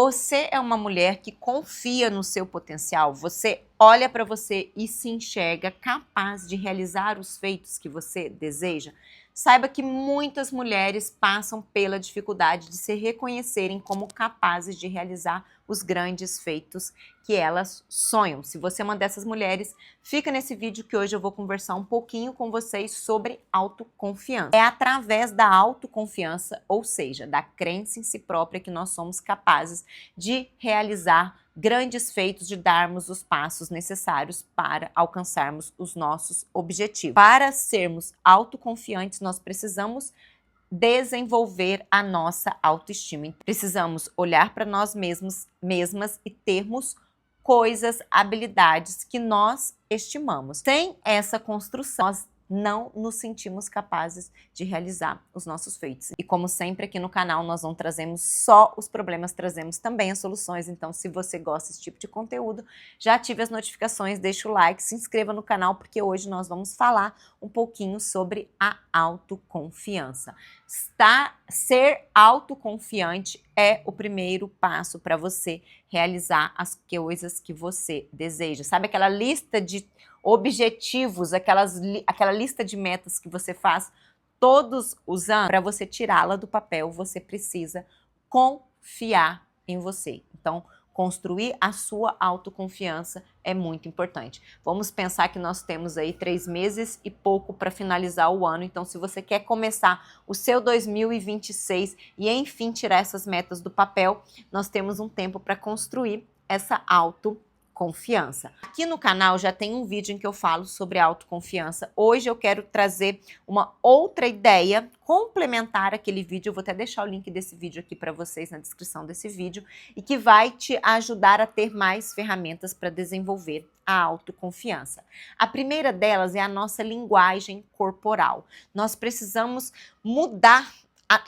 Você é uma mulher que confia no seu potencial, você olha para você e se enxerga capaz de realizar os feitos que você deseja? Saiba que muitas mulheres passam pela dificuldade de se reconhecerem como capazes de realizar os grandes feitos que elas sonham. Se você é uma dessas mulheres, fica nesse vídeo que hoje eu vou conversar um pouquinho com vocês sobre autoconfiança. É através da autoconfiança, ou seja, da crença em si própria, que nós somos capazes de realizar grandes feitos, de darmos os passos necessários para alcançarmos os nossos objetivos. Para sermos autoconfiantes, nós precisamos desenvolver a nossa autoestima. Precisamos olhar para nós mesmas e termos coisas, habilidades que nós estimamos. Sem essa construção, nós não nos sentimos capazes de realizar os nossos feitos. E como sempre aqui no canal, nós não trazemos só os problemas, trazemos também as soluções. Então, se você gosta desse tipo de conteúdo, já ative as notificações, deixa o like, se inscreva no canal, porque hoje nós vamos falar um pouquinho sobre a autoconfiança. Ser autoconfiante é o primeiro passo para você realizar as coisas que você deseja. Sabe aquela lista de objetivos, aquela lista de metas que você faz todos os anos? Para você tirá-la do papel, você precisa confiar em você. Então, construir a sua autoconfiança é muito importante. Vamos pensar que nós temos aí 3 meses e pouco para finalizar o ano. Então, se você quer começar o seu 2026 e, enfim, tirar essas metas do papel, nós temos um tempo para construir essa autoconfiança. Aqui no canal já tem um vídeo em que eu falo sobre autoconfiança. Hoje eu quero trazer uma outra ideia complementar àquele vídeo. Eu vou até deixar o link desse vídeo aqui para vocês na descrição desse vídeo e que vai te ajudar a ter mais ferramentas para desenvolver a autoconfiança. A primeira delas é a nossa linguagem corporal. Nós precisamos mudar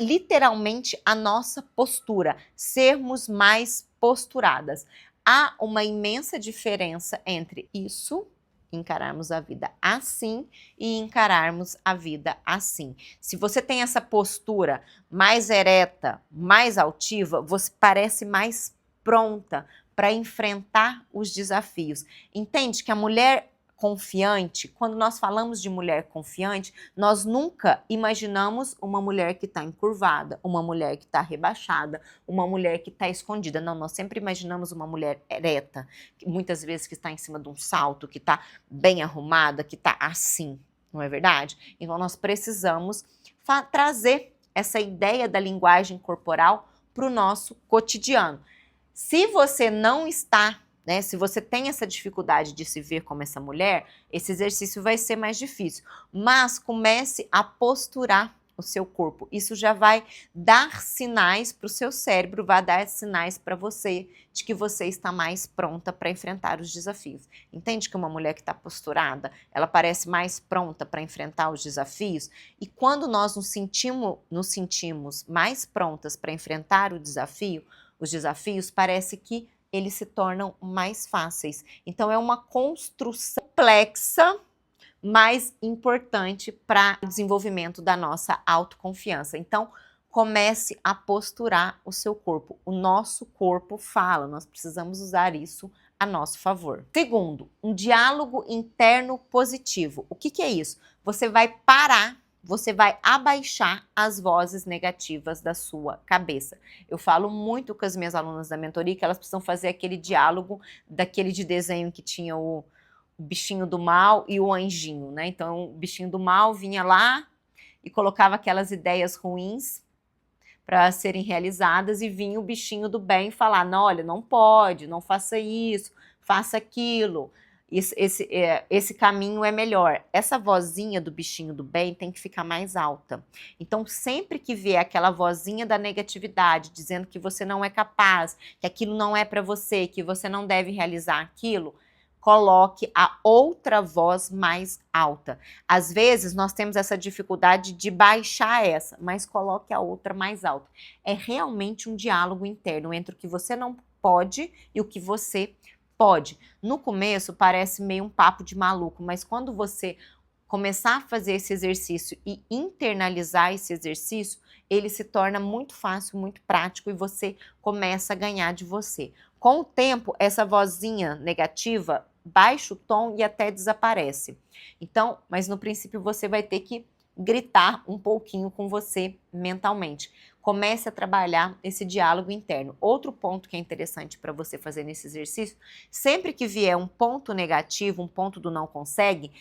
literalmente a nossa postura, sermos mais posturadas. Há uma imensa diferença entre isso, encararmos a vida assim, e encararmos a vida assim. Se você tem essa postura mais ereta, mais altiva, você parece mais pronta para enfrentar os desafios. Entende que a mulher confiante, quando nós falamos de mulher confiante, nós nunca imaginamos uma mulher que está encurvada, uma mulher que está rebaixada, uma mulher que está escondida. Não, nós sempre imaginamos uma mulher ereta, muitas vezes que está em cima de um salto, que está bem arrumada, que está assim, não é verdade? Então nós precisamos trazer essa ideia da linguagem corporal para o nosso cotidiano. Se você não está, se você tem essa dificuldade de se ver como essa mulher, esse exercício vai ser mais difícil. Mas comece a posturar o seu corpo. Isso já vai dar sinais para o seu cérebro, vai dar sinais para você de que você está mais pronta para enfrentar os desafios. Entende que uma mulher que está posturada, ela parece mais pronta para enfrentar os desafios? E quando nós nos sentimos mais prontas para enfrentar os desafios, parece que eles se tornam mais fáceis. Então, é uma construção complexa, mas importante para o desenvolvimento da nossa autoconfiança. Então, comece a posturar o seu corpo. O nosso corpo fala, nós precisamos usar isso a nosso favor. Segundo, um diálogo interno positivo. O que é isso? Você vai parar, você vai abaixar as vozes negativas da sua cabeça. Eu falo muito com as minhas alunas da mentoria que elas precisam fazer aquele diálogo daquele de desenho que tinha o bichinho do mal e o anjinho, né? Então, o bichinho do mal vinha lá e colocava aquelas ideias ruins para serem realizadas e vinha o bichinho do bem falar, não, olha, não pode, não faça isso, faça aquilo. Esse caminho é melhor. Essa vozinha do bichinho do bem tem que ficar mais alta. Então, sempre que vier aquela vozinha da negatividade, dizendo que você não é capaz, que aquilo não é para você, que você não deve realizar aquilo, coloque a outra voz mais alta. Às vezes, nós temos essa dificuldade de baixar essa, mas coloque a outra mais alta. É realmente um diálogo interno entre o que você não pode e o que você pode. No começo parece meio um papo de maluco, mas quando você começar a fazer esse exercício e internalizar esse exercício, ele se torna muito fácil, muito prático e você começa a ganhar de você. Com o tempo, essa vozinha negativa baixa o tom e até desaparece. Então, mas no princípio você vai ter que gritar um pouquinho com você mentalmente. Comece a trabalhar esse diálogo interno. Outro ponto que é interessante para você fazer nesse exercício, sempre que vier um ponto negativo, um ponto do não consegue,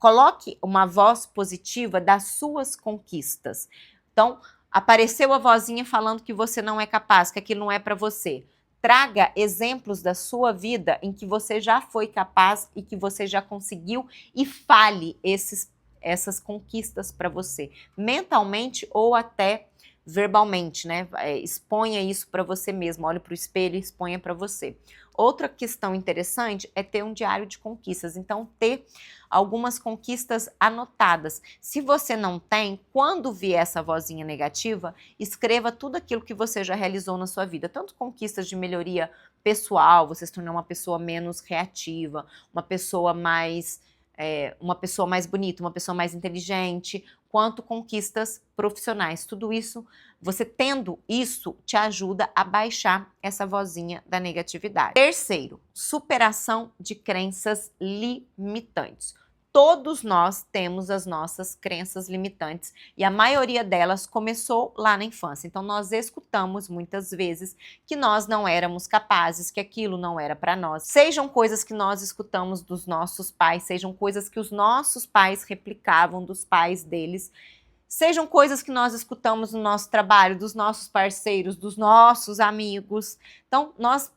coloque uma voz positiva das suas conquistas. Então, apareceu a vozinha falando que você não é capaz, que aquilo não é para você. Traga exemplos da sua vida em que você já foi capaz e que você já conseguiu e fale essas conquistas para você, mentalmente ou até verbalmente, né? Exponha isso para você mesmo, olhe para o espelho e exponha para você. Outra questão interessante é ter um diário de conquistas, então ter algumas conquistas anotadas. Se você não tem, quando vier essa vozinha negativa, escreva tudo aquilo que você já realizou na sua vida, tanto conquistas de melhoria pessoal, você se tornar uma pessoa menos reativa, uma pessoa mais bonita, uma pessoa mais inteligente, quanto conquistas profissionais. Tudo isso, você tendo isso, te ajuda a baixar essa vozinha da negatividade. Terceiro, superação de crenças limitantes. Todos nós temos as nossas crenças limitantes e a maioria delas começou lá na infância. Então, nós escutamos muitas vezes que nós não éramos capazes, que aquilo não era para nós. Sejam coisas que nós escutamos dos nossos pais, sejam coisas que os nossos pais replicavam dos pais deles, sejam coisas que nós escutamos no nosso trabalho, dos nossos parceiros, dos nossos amigos. Então, nós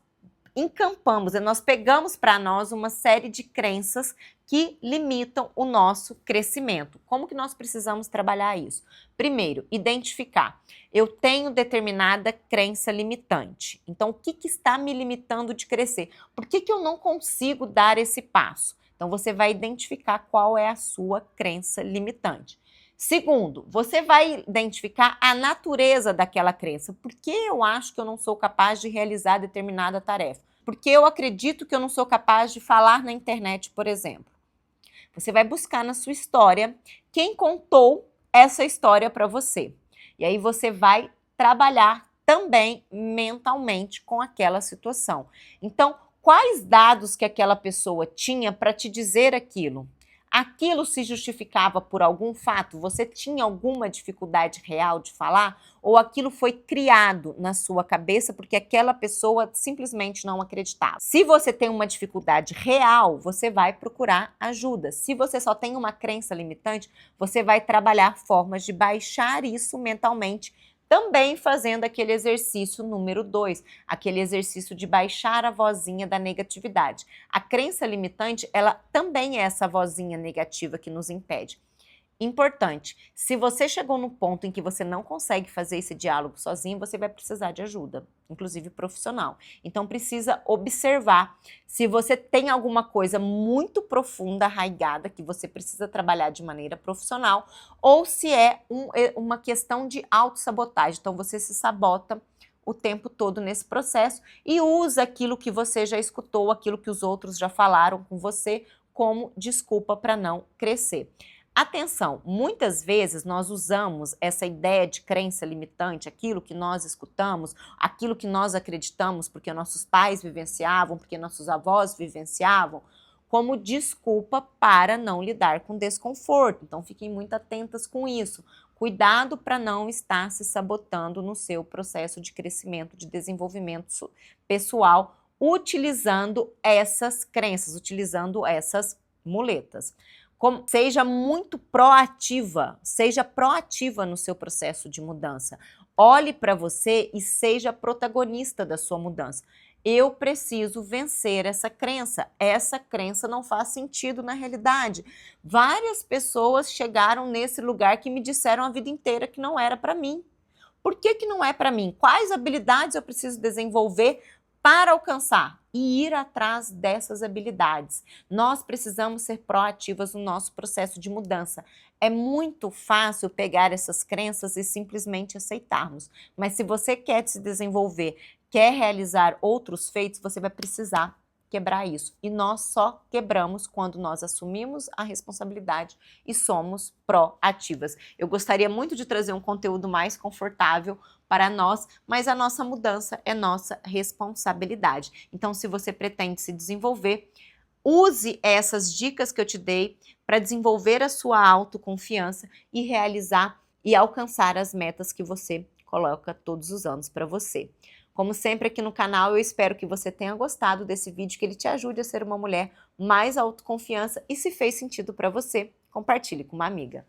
encampamos, nós pegamos para nós uma série de crenças que limitam o nosso crescimento. Como que nós precisamos trabalhar isso? Primeiro, identificar. Eu tenho determinada crença limitante. Então, o que está me limitando de crescer? Por que eu não consigo dar esse passo? Então, você vai identificar qual é a sua crença limitante. Segundo, você vai identificar a natureza daquela crença. Por que eu acho que eu não sou capaz de realizar determinada tarefa? Porque eu acredito que eu não sou capaz de falar na internet, por exemplo. Você vai buscar na sua história quem contou essa história para você. E aí você vai trabalhar também mentalmente com aquela situação. Então, quais dados que aquela pessoa tinha para te dizer aquilo? Aquilo se justificava por algum fato? Você tinha alguma dificuldade real de falar? Ou aquilo foi criado na sua cabeça porque aquela pessoa simplesmente não acreditava? Se você tem uma dificuldade real, você vai procurar ajuda. Se você só tem uma crença limitante, você vai trabalhar formas de baixar isso mentalmente, também fazendo aquele exercício número 2, aquele exercício de baixar a vozinha da negatividade. A crença limitante, ela também é essa vozinha negativa que nos impede. Importante, se você chegou no ponto em que você não consegue fazer esse diálogo sozinho, você vai precisar de ajuda, inclusive profissional. Então precisa observar se você tem alguma coisa muito profunda, arraigada, que você precisa trabalhar de maneira profissional, ou se é uma questão de autossabotagem. Então você se sabota o tempo todo nesse processo e usa aquilo que você já escutou, aquilo que os outros já falaram com você, como desculpa para não crescer. Atenção, muitas vezes nós usamos essa ideia de crença limitante, aquilo que nós escutamos, aquilo que nós acreditamos porque nossos pais vivenciavam, porque nossos avós vivenciavam, como desculpa para não lidar com desconforto. Então fiquem muito atentas com isso. Cuidado para não estar se sabotando no seu processo de crescimento, de desenvolvimento pessoal, utilizando essas crenças, utilizando essas muletas. Seja muito proativa, seja proativa no seu processo de mudança. Olhe para você e seja protagonista da sua mudança. Eu preciso vencer essa crença. Essa crença não faz sentido na realidade. Várias pessoas chegaram nesse lugar que me disseram a vida inteira que não era para mim. Por que não é para mim? Quais habilidades eu preciso desenvolver para alcançar e ir atrás dessas habilidades? Nós precisamos ser proativas no nosso processo de mudança. É muito fácil pegar essas crenças e simplesmente aceitarmos, mas se você quer se desenvolver, quer realizar outros feitos, você vai precisar quebrar isso. E nós só quebramos quando nós assumimos a responsabilidade e somos proativas. Eu gostaria muito de trazer um conteúdo mais confortável para nós, mas a nossa mudança é nossa responsabilidade. Então, se você pretende se desenvolver, use essas dicas que eu te dei para desenvolver a sua autoconfiança e realizar e alcançar as metas que você coloca todos os anos para você. Como sempre aqui no canal, eu espero que você tenha gostado desse vídeo, que ele te ajude a ser uma mulher mais autoconfiança e se fez sentido para você, compartilhe com uma amiga.